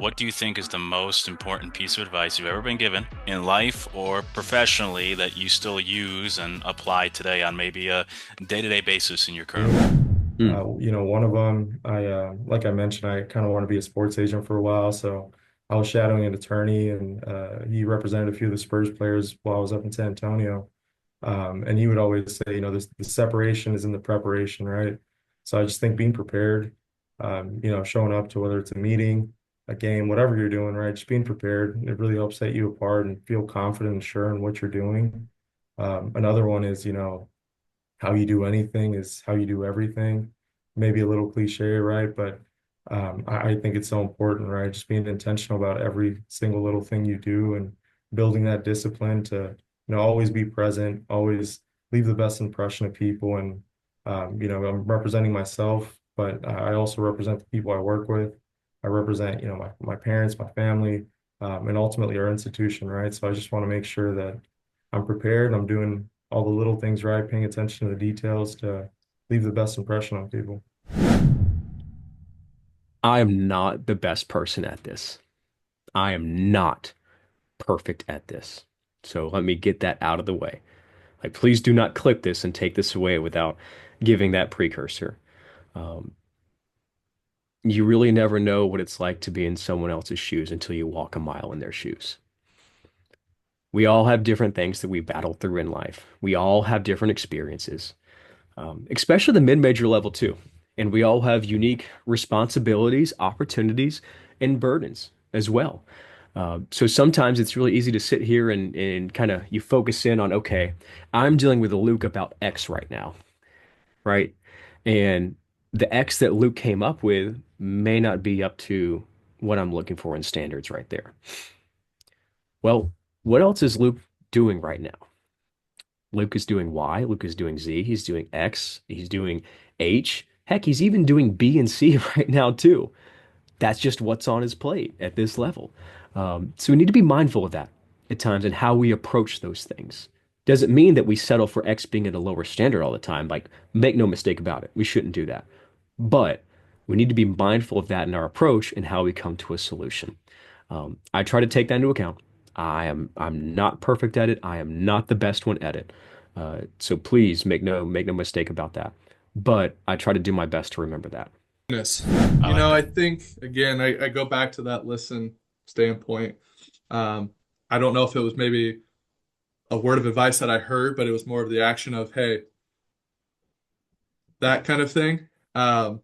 what do you think is the most important piece of advice you've ever been given in life or professionally that you still use and apply today on maybe a day-to-day basis in your current role? Yeah. Hmm. One of them, like I mentioned, I kind of want to be a sports agent for a while. So I was shadowing an attorney and he represented a few of the Spurs players while I was up in San Antonio. And he would always say, the separation is in the preparation, right? So I just think being prepared, showing up to whether it's a meeting, a game, whatever you're doing, right? Just being prepared, it really helps set you apart and feel confident and sure in what you're doing. Another one is, how you do anything is how you do everything. Maybe a little cliche, right? But I think it's so important, right? Just being intentional about every single little thing you do and building that discipline to, always be present, always leave the best impression of people. And, I'm representing myself, but I also represent the people I work with. I represent, my parents, my family, and ultimately our institution, right? So I just want to make sure that I'm prepared, I'm doing all the little things right, paying attention to the details to leave the best impression on people. I am not the best person at this. I am not perfect at this. So let me get that out of the way. Like, please do not clip this and take this away without giving that precursor. Um, you really never know what it's like to be in someone else's shoes until you walk a mile in their shoes. We all have different things that we battle through in life. We all have different experiences, especially the mid-major level too. And we all have unique responsibilities, opportunities, and burdens as well. So sometimes it's really easy to sit here and kind of you focus in on, okay, I'm dealing with a Luke about X right now, right? And the X that Luke came up with may not be up to what I'm looking for in standards right there. Well, what else is Luke doing right now? Luke is doing Y, Luke is doing Z, he's doing X, he's doing H. Heck, he's even doing B and C right now too. That's just what's on his plate at this level. So we need to be mindful of that at times and how we approach those things. Doesn't mean that we settle for X being at a lower standard all the time. Like, make no mistake about it. We shouldn't do that. But we need to be mindful of that in our approach and how we come to a solution. I try to take that into account. I'm not perfect at it. I am not the best one at it. So please make no mistake about that. But I try to do my best to remember that. Goodness. I like I that. think again, I go back to that listen standpoint. Um, I don't know if it was maybe a word of advice that I heard, but it was more of the action of, hey, that kind of thing. And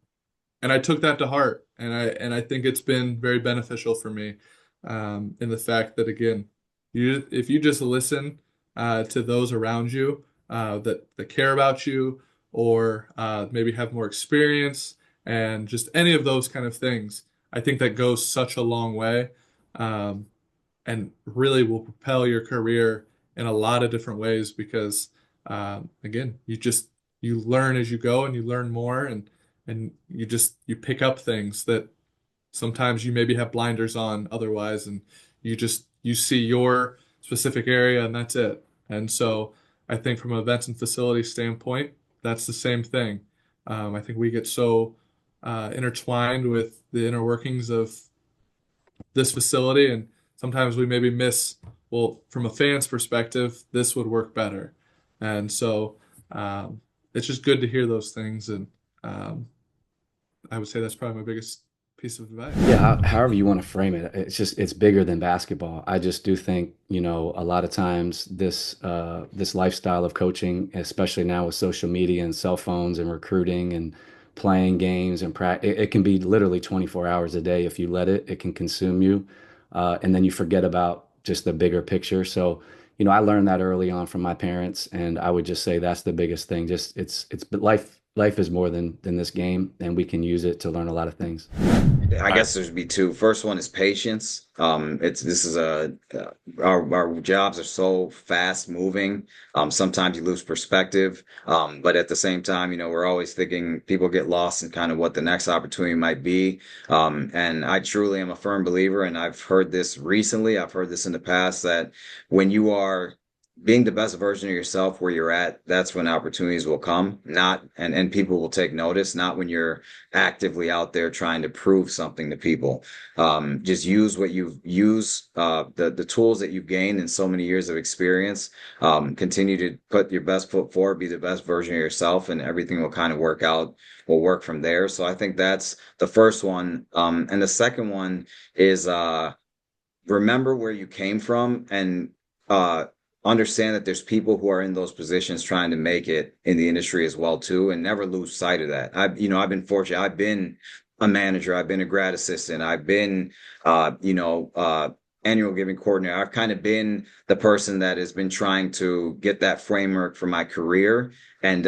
I took that to heart, and I think it's been very beneficial for me, in the fact that again, if you just listen to those around you that care about you, or maybe have more experience, and just any of those kind of things, I think that goes such a long way, um, and really will propel your career in a lot of different ways because again, you learn as you go and you learn more, and you pick up things that sometimes you maybe have blinders on otherwise, and you see your specific area and that's it. And so I think from an events and facilities standpoint, that's the same thing. I think we get so intertwined with the inner workings of this facility, and sometimes we maybe miss, well, from a fan's perspective, this would work better. And so it's just good to hear those things. And um, I would say that's probably my biggest piece of advice. Yeah, however you want to frame it, it's bigger than basketball. I just do think, a lot of times this lifestyle of coaching, especially now with social media and cell phones and recruiting and playing games and practice, it can be literally 24 hours a day if you let it. It can consume you, and then you forget about just the bigger picture. So, I learned that early on from my parents, and I would just say that's the biggest thing. Just but life is more than this game, and we can use it to learn a lot of things. I I guess there's be two. First one is patience. It's this is a our jobs are so fast moving. Sometimes you lose perspective. But at the same time, we're always thinking people get lost in kind of what the next opportunity might be. And I truly am a firm believer, and I've heard this recently. I've heard this in the past that when you are being the best version of yourself where you're at, that's when opportunities will come, not and people will take notice, not when you're actively out there trying to prove something to people. Just use what you've used, the tools that you've gained in so many years of experience. Continue to put your best foot forward, be the best version of yourself, and everything will kind of will work from there. So I think that's the first one. And the second one is remember where you came from and uh, understand that there's people who are in those positions trying to make it in the industry as well too, and never lose sight of that. I've been fortunate. I've been a manager. I've been a grad assistant. I've been, annual giving coordinator. I've kind of been the person that has been trying to get that framework for my career. And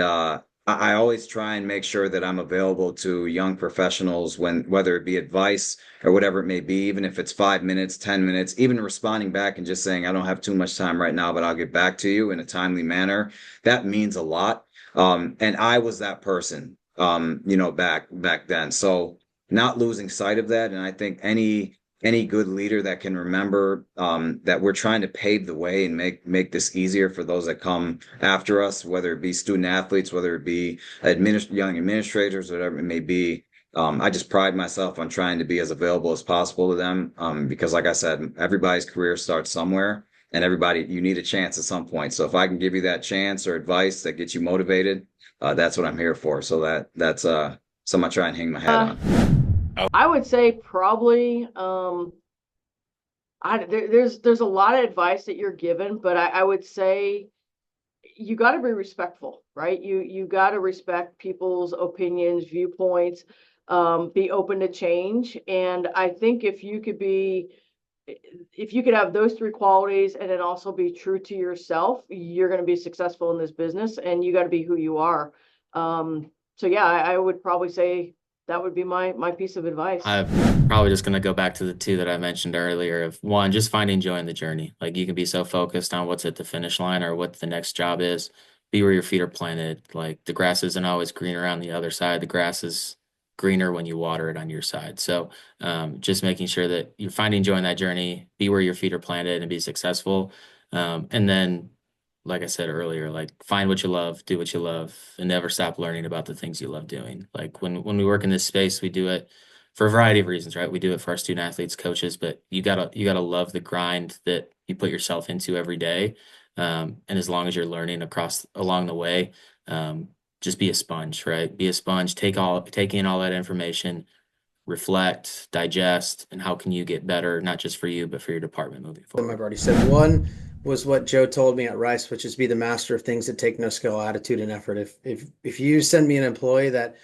I always try and make sure that I'm available to young professionals whether it be advice or whatever it may be, even if it's 5 minutes, 10 minutes, even responding back and just saying, I don't have too much time right now, but I'll get back to you in a timely manner. That means a lot. And I was that person, back then. So not losing sight of that. And I think any good leader that can remember that we're trying to pave the way and make this easier for those that come after us, whether it be student athletes, whether it be young administrators, whatever it may be. I just pride myself on trying to be as available as possible to them because, like I said, everybody's career starts somewhere, and you need a chance at some point. So if I can give you that chance or advice that gets you motivated, that's what I'm here for. So that's something I try and hang my hat on. I would say probably there's a lot of advice that you're given, but I would say you got to be respectful, right? You got to respect people's opinions, viewpoints, be open to change. And I think if you could have those three qualities and then also be true to yourself, you're going to be successful in this business, and you got to be who you are. So yeah, I would probably say that would be my piece of advice. I'm probably just going to go back to the two that I mentioned earlier of one, just finding joy in the journey. Like you can be so focused on what's at the finish line or what the next job is, be where your feet are planted. Like the grass isn't always greener on the other side. The grass is greener when you water it on your side. So just making sure that you're finding joy in that journey, be where your feet are planted and be successful. And then, like I said earlier, like find what you love, do what you love, and never stop learning about the things you love doing. Like when we work in this space, we do it for a variety of reasons, right? We do it for our student athletes, coaches, but you gotta love the grind that you put yourself into every day. And as long as you're learning along the way, just be a sponge, right? Be a sponge, take in all that information, reflect, digest, and how can you get better, not just for you, but for your department moving forward. I've already said one was what Joe told me at Rice, which is be the master of things that take no skill, attitude, and effort. If you send me an employee that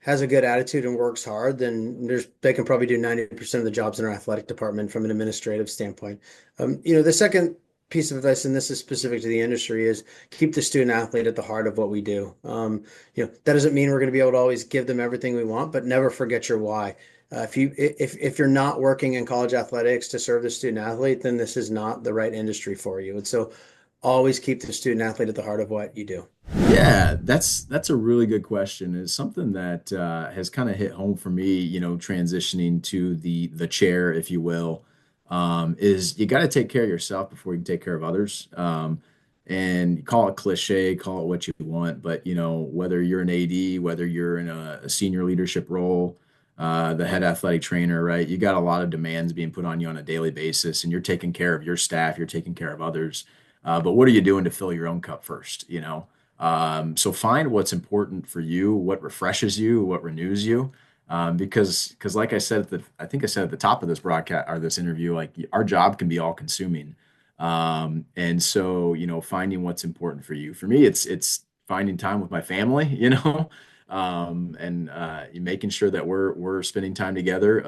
has a good attitude and works hard, then they can probably do 90% of the jobs in our athletic department from an administrative standpoint. The second piece of advice, and this is specific to the industry, is keep the student athlete at the heart of what we do. That doesn't mean we're going to be able to always give them everything we want, but never forget your why. If you're not working in college athletics to serve the student athlete, then this is not the right industry for you. And so always keep the student athlete at the heart of what you do. Yeah, that's a really good question. It's something that has kind of hit home for me, transitioning to the chair, if you will, is you got to take care of yourself before you can take care of others. And call it cliche, call it what you want, but whether you're an AD, whether you're in a senior leadership role, the head athletic trainer, right? You got a lot of demands being put on you on a daily basis, and you're taking care of your staff, you're taking care of others. But what are you doing to fill your own cup first? So find what's important for you, what refreshes you, what renews you. Because like I said, I think I said at the top of this broadcast or this interview, like our job can be all consuming. And so, finding what's important for you. For me, it's finding time with my family, and making sure that we're spending time together,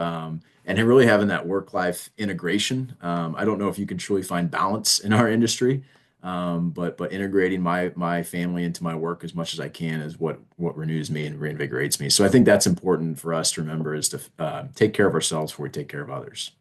and really having that work-life integration. I don't know if you can truly find balance in our industry, but integrating my family into my work as much as I can is what renews me and reinvigorates me. So I think that's important for us to remember, is to take care of ourselves before we take care of others.